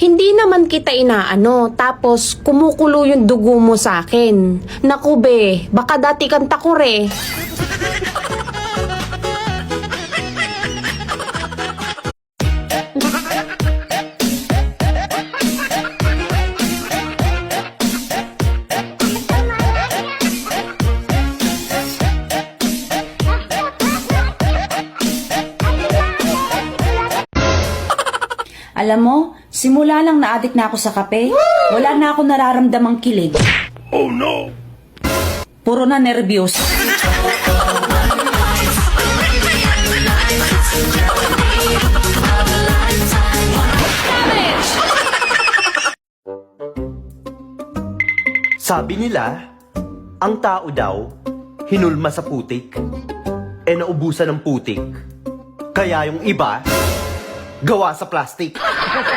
Hindi naman kita inaano, tapos kumukulo yung dugo mo sa akin. Naku be, baka dati kang takore. Alam mo, simula lang na-addict na ako sa kape, wala na ako nararamdamang kilig. Oh no! Puro na nervyos. Sabi nila, ang tao daw, hinulma sa putik, naubusan ng putik. Kaya yung iba, gawa sa plastic.